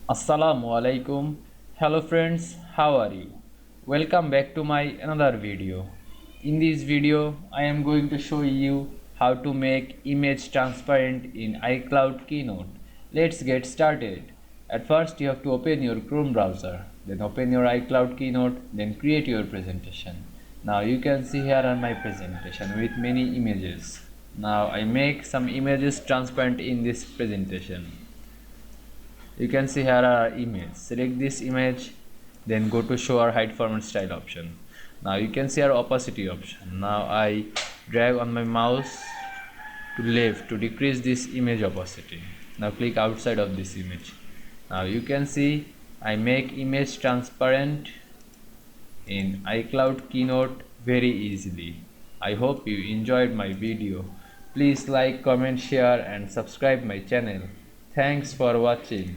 Assalamu Walaikum. Hello friends, how are you? Welcome back to my another video. In this video, I am going to show you how to make image transparent in iCloud Keynote. Let's get started. At first, you have to open your Chrome browser, then open your iCloud Keynote, then create your presentation. Now you can see here on my presentation with many images. Now I make some images transparent in this presentation. You can see here are image. Select this image, then go to show or hide format style option. Now you can see our opacity option. Now I drag on my mouse to left to decrease this image opacity. Now click outside of this image. Now you can see I make image transparent in iCloud Keynote very easily. I hope you enjoyed my video. Please like, comment, share and subscribe my channel. Thanks for watching.